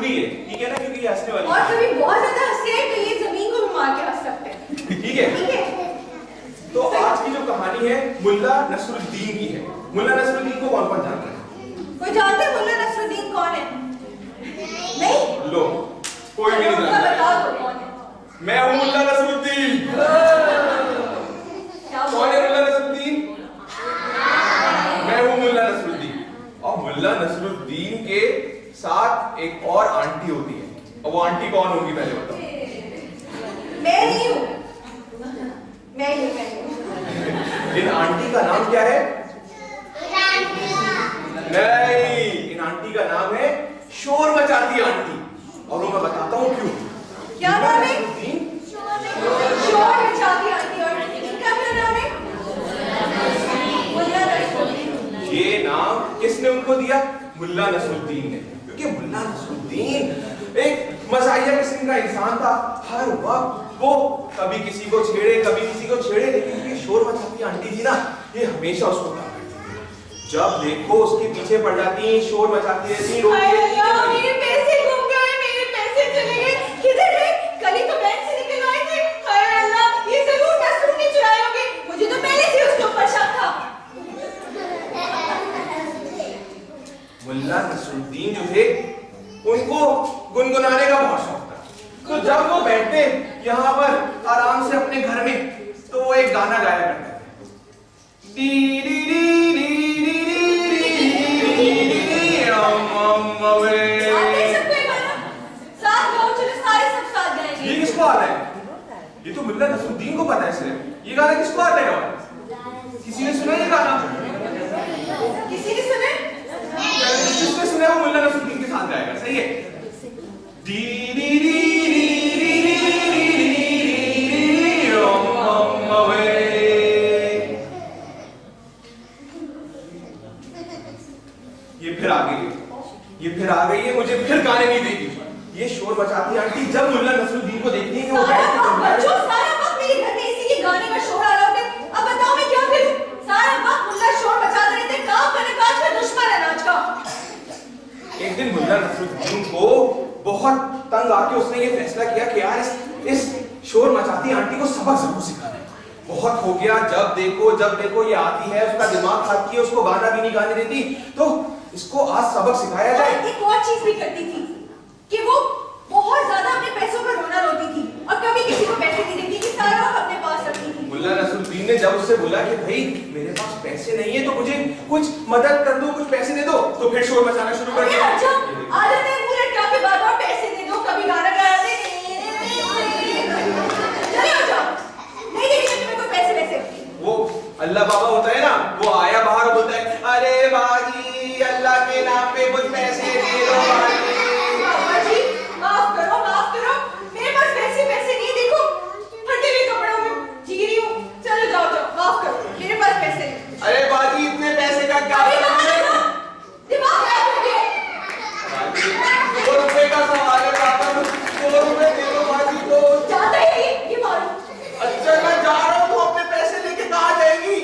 होती है, ठीक है ना, क्योंकि ये हंसने वाली और कभी बहुत ज्यादा हंसे तो ये जमीन को भी मार के हंस सकते हैं। ठीक है। ठीक है। तो आज की जो कहानी है मुल्ला नसरुद्दीन की है। मुल्ला नसरुद्दीन को कौन कौन जानता है? कोई जानते हैं मुल्ला नसरुद्दीन कौन है? नहीं? लो, कोई भी नहीं जानता। बताओ तो कौन है? मैं हूँ मुल्ला नसरुद्दीन। कौन है मुल्ला नसरुद्दीन? मैं हूँ मुल्ला नसरुद्दीन। और मुल्ला नसरुद्दीन के साथ एक और आंटी होती है। और वो आंटी कौन होगी पहले बताओ? मैं नहीं हूँ। मैं ही हूँ। इन आंटी का नाम क्या है? नहीं, इन आंटी का नाम है शोर मचाती आंटी। और वो मैं बताता हूँ क्यों। क्या नाम है? शोर मचाती आंटी। और इनका क्या नाम है? मुल्ला नसरुद्दीन। ये नाम किसने उनको दिया? मुल्ला नसरुद्दीन ने। क्योंकि मुल्ला नसरुद्दीन एक मज़ाहिया किस्म का इंसान था। हर वक्त वो कभी किसी को छेड़े, कभी किसी को छेड़े, लेकिन ये शोर मचाती आंटी थी ना, ये हमेशा उसको तंग करती थी। जब देखो उसके पीछे पड़ जाती, शोर मचाती रहती, मेरे पैसे गुम गए, मेरे पैसे चले गए, किधर है? कल ही तो बैंक से निकल आए थे। हाय अल्लाह, ये जरूर नसरुद्दीन ने चुराए होंगे। मुझे तो पहले से उसके ऊपर शक था। मुल्ला नसरुद्दीन जो थे उनको गुनगुनाने का बहुत शौक था। तो जब वो बैठते यहाँ पर आराम से अपने घर में, तो वो एक गाना गाया करते थे। D D D D D D ये किसको आता है? ये तो मुल्ला नसरुद्दीन को पता है सिर्फ। ये गाना किसको आता है? और किसी ने सुना ये गाना? किसी ने सुने? जिसने सुना वो मुल्ला नसरुद्दीन के साथ गाएगा। सही है। डी डी डी ये फिर आ गई है, मुझे फिर गाने नहीं देगी। ये शोर मचाती आंटी जब मुल्ला नसरुद्दीन को देखती है कि वो सारा वक्त मेरे घर में इसी के गाने का शोर आ रहा होता है। अब बताओ मैं क्या करूं? सारा वक्त मुल्ला शोर मचाते रहते, काम करने का आज का दुश्मन है नाच का। एक दिन मुल्ला नसरुद्दीन को बहुत तंग आके उसने ये फैसला किया कि यार इस शोर मचाती आंटी को सबक जरूर सिखाना है। बहुत हो गया, जब देखो ये आती है, उसका दिमाग खाती है, उसको गाना भी नहीं गाने देती, तो इसको आज सबक सिखाया जाए। एक और चीज भी करती थी कि वो बहुत ज्यादा अपने पैसों पर रोना रोती थी और कभी किसी को पैसे नहीं देती थी, सारा वक्त अपने पास रखती थी। मुल्ला नसरुद्दीन ने जब उससे बोला कि भाई मेरे पास पैसे नहीं है तो मुझे कुछ मदद कर दो, कुछ पैसे दे दो, तो फिर शोर मचाना शुरू कर दिया। अच्छा, आदत है पूरे ट्रैफिक बाद और पैसे दे दो, कभी गाना गा दे। चले आ जाओ, नहीं देंगे तुम्हें कोई पैसे वैसे। वो अल्लाह बाबा होता है ना, वो आया बाहर बोलता है, अरे बाजी अल्लाह के नाम पे कुछ पैसे दे दो। बाबा जी माफ करो, मेरे पास पैसे नहीं, देखो फटे हुए कपड़ों में जी रही हूँ। चलो जाओ, माफ करो, मेरे पास पैसे नहीं। अरे बाजी इतने पैसे का क्या? दिमाग खराब हो गया। 2 रुपए का सवाल है बाबा, 2 रुपए दे दो बाजी को। जाता ही नहीं, ये मारो। अच्छा मैं जा रहा हूँ, तो अपने पैसे लेके कहाँ जाएगी?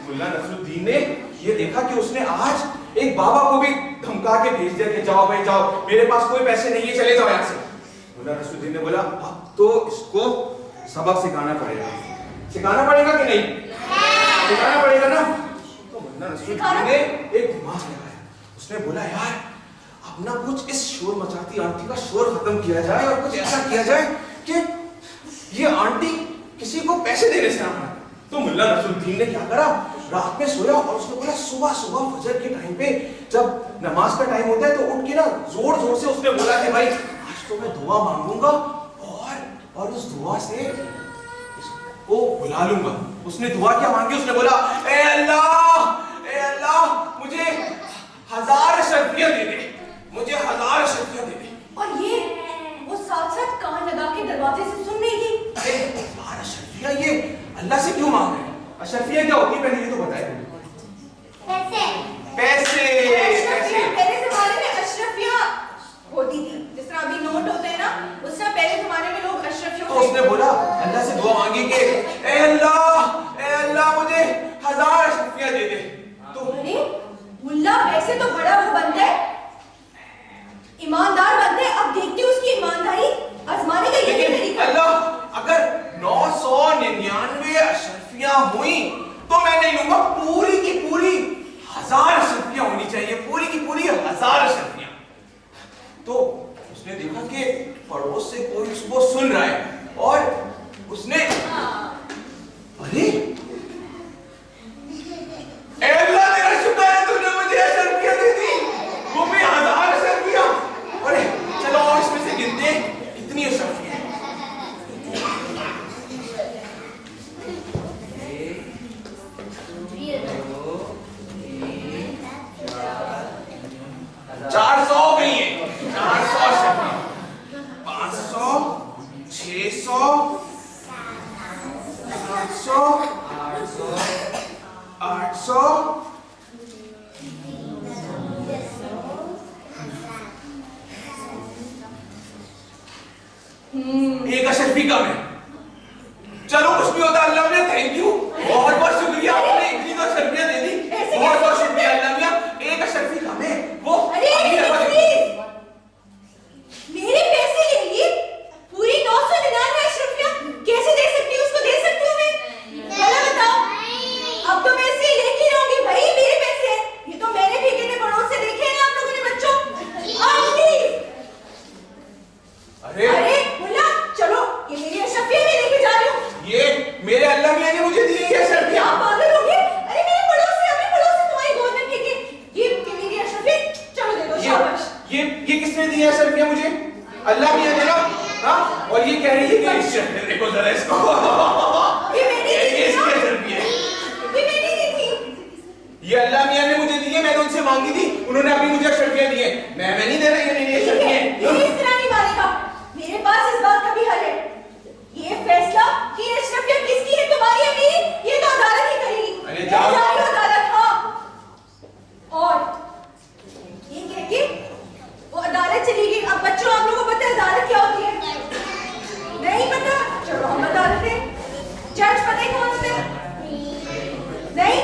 मुल्ला नसरुद्दीन ने ये देखा कि उसने आज एक बाबा को भी धमका के भेज दिया कि जाओ भाई जाओ, मेरे पास कोई पैसे नहीं है, चले जाओ यहाँ से। मुल्ला नसरुद्दीन ने बोला अब तो इसको सबक सिखाना पड़ेगा कि नहीं? सिखाना पड़ेगा ना। तो मुल्ला नसरुद्दीन ने एक दिमाग लगाया। उसने बोला यार अब ना कुछ इस शोर मचाती आंटी का शोर खत्म किया जाए और कुछ ऐसा किया जाए कि ये आंटी किसी को पैसे देने से ना माने। तो मुल्ला नसरुद्दीन ने क्या करा, रात में सोया और उसने बोला सुबह फजर के टाइम पे जब नमाज का टाइम होता है तो उठ के ना जोर जोर से उसने बोला कि भाई आज तो मैं दुआ मांगूंगा और उस दुआ से इसको बुला लूंगा। उसने दुआ क्या मांगी? उसने बोला ए अल्लाह मुझे 1000 अशरफिया दे दे, मुझे 1000 अशरफिया दे दे। और ये वो साथ कान लगा के दरवाजे से सुन रही थी। 1000 अशरफिया ये अल्लाह से क्यों मांग रहे हैं? अशरफिया क्या होती है पहले ये तो बताएं। पैसे। पहले जमाने में अशरफिया होती थी, जिस तरह अभी नोट होते हैं ना, उस तरह पहले जमाने में लोग अशरफिया। तो उसने बोला अल्लाह से दुआ मांगी कि ए अल्लाह मुझे 1000 अशरफिया दे दे। तो अरे मुल्ला वैसे तो बड़ा वो बंदा है, अशरफियां हुई तो मैं नहीं लूंगा, पूरी की पूरी 1000 अशरफियां होनी चाहिए, पूरी की पूरी 1000 अशरफियां। तो उसने देखा कि पड़ोस से कोई उसको सुन रहा है और उसने अरे अल्लाह मेरा शुक्र है तूने मुझे अशरफियां दे दी, वो भी 1000 अशरफियां। अरे चलो और इसमें से गिनते कितनी अशरफियां। चार सौ हो गई है, 400 अशरफियां, 500, 600, 700, 800, एक अशरफी कम है। चलो कुछ नहीं होता अल्लाह मियां, थैंक यू, बहुत बहुत शुक्रिया, आपने इतनी तो अशरफियां दे दी, बहुत बहुत शुक्रिया अल्लाह मियां। एक अशरफी कम है, वो मेरे पैसे ले लिए, पूरी 999 अशरफियां कैसे दे सकती हूँ, उसको दे सकती हूँ मैं? भला बताओ, अब तो मैं इसे लेके रहूंगी, भाई मेरे पैसे हैं, ये तो मैंने फेंके थे, पड़ोस से देखे हैं आप लोगों ने बच्चों। अरे मुल्ला चलो, ये मेरी अशरफियां मैं लेके जा रही हूँ। ये मेरे अल्लाह मियां ने मुझे दी ये अशरफियां। आप पागल हो गए? अरे मेरे पड़ोस से, अपने पड़ोस से तुम्हारी गोद में फेंके, ये मेरी अशरफी, चलो दे दो, शाबाश। ये किसने दी है अशरफियां मुझे? अल्लाह मियां ने ना, हाँ? और ये कह रही है कि अशरफियां देखो जरा इसको, ये मैंने दी थी, इसकी अशरफियां, ये मैंने दी थी। ये अल्लाह मियां ने मुझे दी है, मैंने उनसे मांगी थी, उन्होंने अभी मुझे अशरफियां दी है, मैं नहीं दे रही, ये मेरी अशरफियां हैं। ये इस तरह नहीं मानेगा, मेरे पास इस बात का भी हल है। ये फैसला कि अशरफियां किसकी है, तुम्हारी है मेरी, ये तो अदालत ही करेगी। अरे जाओ। मैं जा रही हूं अदालत, हाँ। और ये कह के वो अदालत चली गई। अब बच्चों आप लोगों को पता है अदालत क्या होती है? नहीं पता? चलो हम अदालत है। जज पता है कौन होते हैं? नहीं?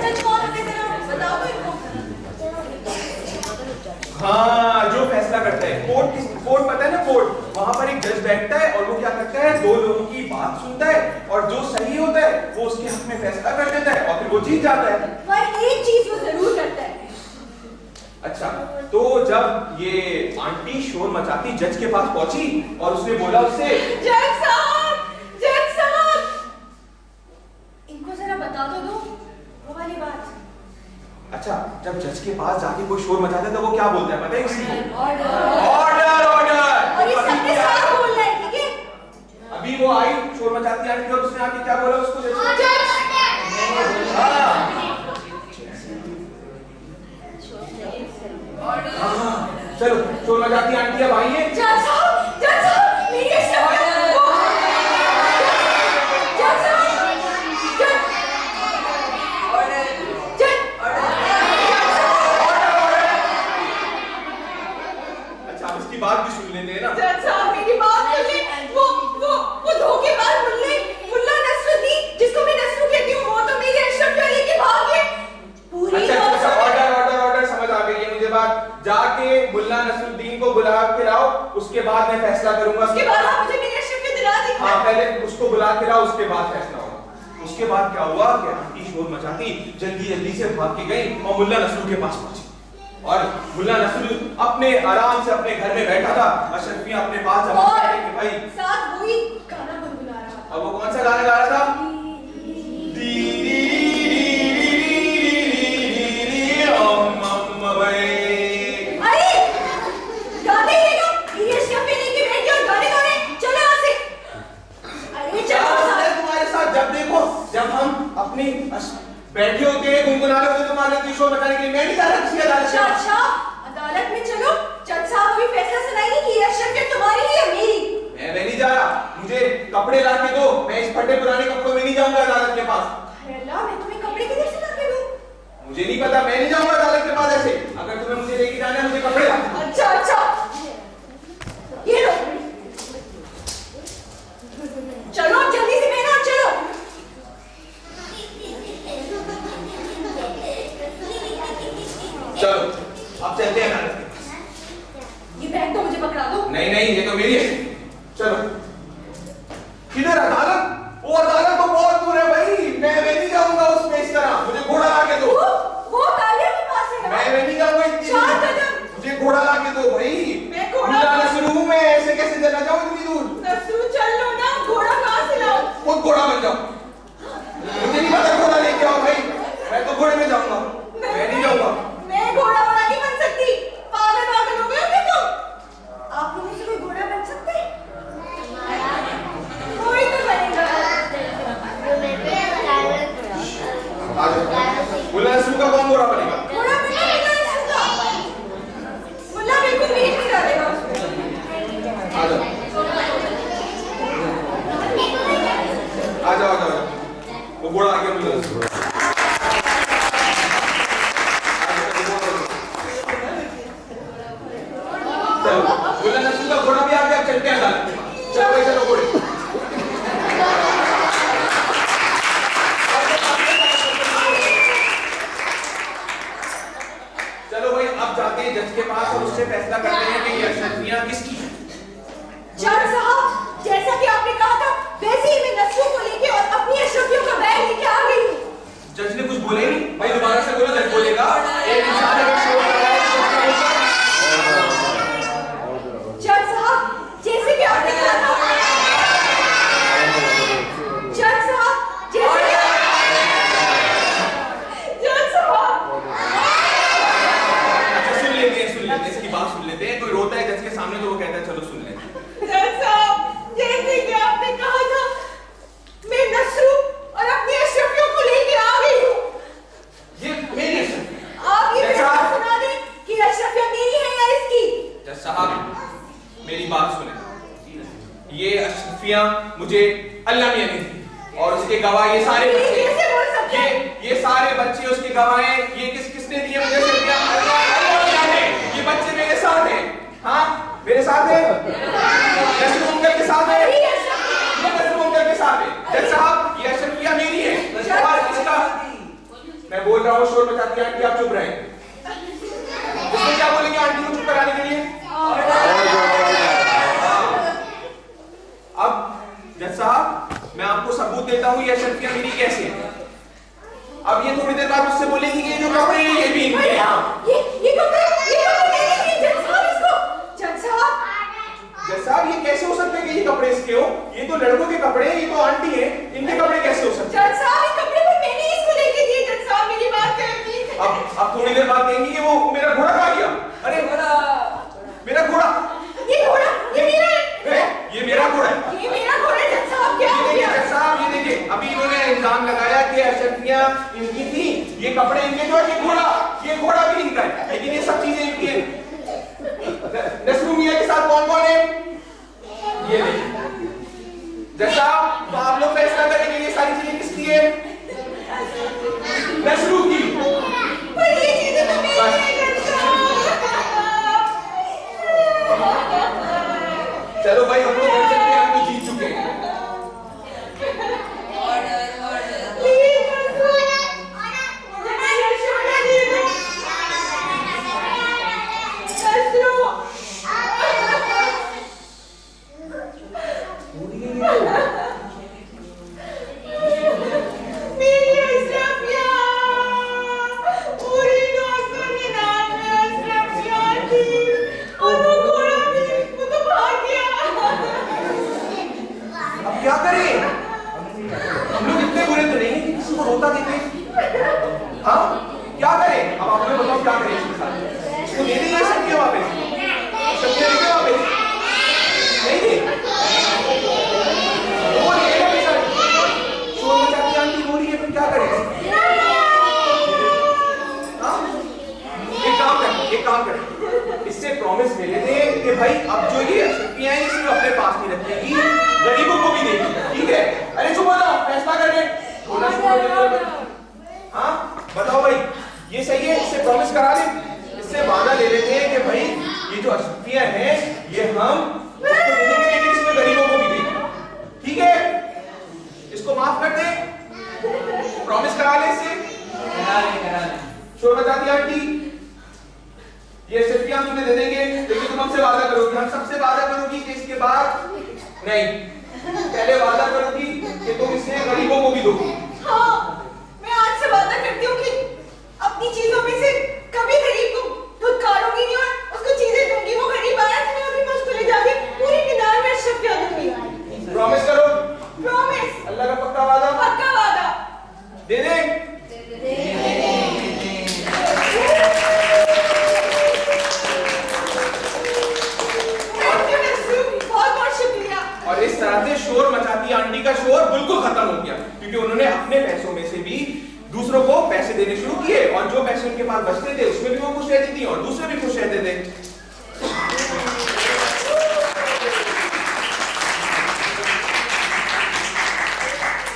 जज कौन होते हैं जरा बताओ तो इनको। हाँ, जो फैसला करता है कोर्ट पता है ना, कोर्ट, वहां पर एक जज बैठता है और वो क्या करता है, दो लोगों की बात सुनता है और जो सही होता है वो उसके हक में फैसला कर देता है और फिर वो जीत जाता है। पर एक चीज वो जरूर करता है। अच्छा, तो जब ये आंटी शोर मचाती जज के पास पहुंची और उसने बोला उससे, जज साहब, इनको जरा बता तो दो वो वाली बात। अच्छा, जब जज के पास जाके कोई शोर मचाता है तो वो क्या बोलता है पता है किसी को? ऑर्डर। Order order. और ये सबके साथ बोल रहा है, ठीक है? अभी वो आई शोर मचाती आंटी और उसने आके क्या बोला उसको? जज। हाँ, चलो शोर मचाती आंटी अब आई है। जज साहब मेरी अशरफियां। जज साहब, अच्छा, इसकी बात भी सुन लेते हैं ना। जज साहब मेरी बात सुन ले। वो धोखेबाज मुल्ला नसरुद्दीन, जिसको मैं नसरू कहती हूँ, वो तो मेरी अशरफियां लेके भाग गए। पूरी अच्छा, ऑर्डर समझ आ गई है मुझे बात। जाके मुल्ला नसरुद्दीन को बुला के लाओ, उसके बाद मैं फैसला करूंगा। उसके बाद आप मुझे मेरी अशरफियां दिला दी। हाँ, पहले उसको बुला के लाओ, उसके बाद फैसला होगा। उसके बाद क्या हुआ कि आंटी शोर मचाती जल्दी से भाग के गई और मुल्ला नसरू के पास पहुंची और मुल्ला नसरू अपने आराम से अपने घर में बैठा था, अशरफियां अपने पास जमा करके कि भाई साथ वही गाना गुनगुना रहा था। अब वो कौन सा गाना गा रहा था? अरे गाने लेगा, ये अशरफियां लेके बैठ गया और गाने गा रहे हैं। चलो यहाँ से। अरे चलो तुम्हारे साथ जब देखो, जब हम अपनी बैठे होते हैं गुनगुना रहे होते तुम्हारे लिए शोर मचाने के लिए, मैं नहीं जा रहा किसी अदालत में। अच्छा, अदालत में चलो। जज साहब अभी फैसला सुनाएंगे कि ये अशरफियां तुम्हारी है या मेरी। मैं नहीं जा रहा, मुझे कपड़े ला के दो, मैं इस फटे पुराने कपड़ों में नहीं जाऊंगा अदालत के पास। अरे अल्लाह, मैं तुम्हें कपड़े किधर से ला के दूं? मुझे नहीं पता, मैं नहीं जाऊंगा अदालत के पास ऐसे। अगर तुम्हें मुझे लेके जाना है, मुझे कपड़े ला दो। अच्छा, ये लो, चलो जल्दी से पहनो, चलो। चलो अब चलते हैं अदालत के पास। ये बैग तो मुझे पकड़ा दो। नहीं, ये तो मेरी है। चलो। किधर अदालत? वो अदालत तो बहुत दूर है भाई, घोड़ा बन जाओ। मुझे नहीं पता, घोड़ा लेके आओ भाई, मैं तो घोड़े में जाऊंगा। मैं नहीं जाऊंगा। मैं घोड़ा वाला नहीं बन सकती। पागल पागल हो गए हो क्या तुम? आप लोगों से कोई घोड़ा बन सकते हैं? कोई तो बनेगा। मुल्ला नसरू का कौन घोड़ा बनेगा? घोड़ा बनेगा मुल्ला नसरू का। मुल्ला बिल्कुल भी नहीं डालेगा उसमें। आ जाओ आ जाओ आ जाओ। वो घोड़ा आ गया मुल्ला नसरू। चलो मुल्ला नसरू का घोड़ा भी आ गया, चलते हैं अदालत में। चलो भाई चलो घोड़े। चलो भाई अब जाते हैं जज के पास और उससे फैसला करते हैं कि ये अशरफियां किसकी हैं। जज साहब, जैसा कि आपने कहा था वैसे ही मैं नसरू को लेके और अपनी अशरफियों का बैग लेके आ गई हूँ। जज ने कुछ बोला ही नहीं भाई, दोबारा से बोलो, जज बोलेगा। एक इंसान अगर शोर कर रहा है जज साहब, जैसे कि आपने कहा था। जज साहब, जैसे जज साहब। अच्छा सुन लेते हैं इसकी बात सुन लेते हैं। कोई रोता है जज के सामने तो वो कहता है चलो सुन लेते हैं। जज साहब, जैसे कि आपने कहा था मैं नसरू और अपनी अशरफियों को लेके आ गई हूँ। ये मेरी अशरफियां। आप ये जज साहब। सुना दें कि अशरफियां मेरी हैं या इसकी। जज साहब मेरी बात सुने। ये अशरफियां मुझे अल्लाह मियां ने दी और उसके गवाह ये सारे ये बच्चे। कैसे बोल सकते हैं? ये सारे बच्चे उसके गवाह हैं। ये किसने दिए मुझे अशरफियां? अल्लाह मियां ने। ये बच्चे मेरे साथ हैं। हाँ मेरे साथ है, नसरू अंकल के साथ है, नसरू अंकल के साथ है। जज साहब ये अशरफियां मेरी है और इसका मैं बोल रहा हूँ शोर मचाती है आंटी, आप चुप रहे। इसमें क्या बोलेंगे आंटी को चुप कराने के लिए? अब जज साहब मैं आपको सबूत देता हूँ ये अशरफियां मेरी कैसे हैं। अब ये थोड़ी देर बाद मुझसे बोलेंगी कि ये जो कपड़े हैं ये भी इनके हैं। ये कपड़े मैंने दिए जज साहब इसको। जज साहब ये कैसे हो सकता है कि ये कपड़े इसके हो? ये तो लड़कों के कपड़े हैं, ये तो आंटी हैं, इनके कपड़े कैसे हो सकते हैं? जज साहब ये कपड़े भी मैंने इसको लेके दिए। जज साहब मेरी बात करें। अब थोड़ी देर बाद कहेंगी कि वो मेरा घोड़ा खा गया। अरे मेरा घोड़ा, ये घोड़ा ये मेरा है। ये मेरा घोड़ा है। ये मेरा घोड़ा है। जज साहब क्या हो गया? जज साहब ये देखिए अभी इन्होंने इल्जाम लगाया कि अशरफियां इनकी थी, ये कपड़े इनके जो है, ये घोड़ा भी इनका है, लेकिन ये सब चीजें इनकी हैं। नसरू मियां के साथ कौन कौन है? ये देखिए जज साहब, तो आप लोग फैसला करेंगे ये सारी चीजें किसकी है? नसरू की। पर ये चीजें तो मेरी हैं जज साहब। चलो भाई हम लोग घर चलते हैं, हम तो जीत चुके हैं। प्लीज मुझे मेरी अशरफियां दे दो। नसरू मेरी अशरफियां पूरी 999 अशरफियां थी और वो घोड़ा भी वो तो भाग गया। अब क्या करें? हम लोग इतने बुरे तो नहीं कि किसी को रोता देते। हाँ क्या करें? अब आप लोग बताओ क्या करें इसके साथ? इसको दे देंगे शक्तियां वापस? शक्तियां देंगे वापस? नहीं दे वो लेगा बेचारी, शोर मचाती आंटी हो रही है, फिर क्या करें? हाँ एक काम करें, इससे प्रॉमिस ले लेते हैं कि भाई अब जो ये शक्तियां हैं सिर्फ अपने पास नहीं रखेगी, गरीबों को भी देगी, ठीक है? अरे चुप हो जाओ, फैसला कर ले। हाँ बताओ भाई ये सही है? इससे प्रॉमिस करा ले, इससे वादा ले लेते हैं कि भाई ये जो अशरफियां हैं ये हम इसको दे देंगे, लेकिन इसमें गरीबों को भी देंगे, ठीक है? इसको माफ कर दे, प्रॉमिस करा ले इससे। शोर मचाती आंटी, ये अशरफियां हम तुम्हें दे देंगे, लेकिन तुम हमसे वादा करोगी, हम सबसे वादा करोगी कि इसके बाद नहीं, पहले वादा करोगी कि तुम इससे गरीबों को भी दोगी। हाँ मैं आज से वादा करती हूँ कि अपनी चीजों में से कभी गरीब को धुतकारूंगी नहीं और उसको चीजें दूंगी। वो गरीब आया था मैं अभी मैं उसको ले जाके पूरी निदान में अशरफियां दूंगी। प्रॉमिस करो। प्रॉमिस। अल्लाह का दे दे। और इस तरह से शोर मचाती आंटी का शोर बिल्कुल खत्म हो गया, क्योंकि उन्होंने अपने पैसों में से भी दूसरों को पैसे देने शुरू किए, और जो पैसे उनके पास बचते थे उसमें भी वो खुश रहती थी, और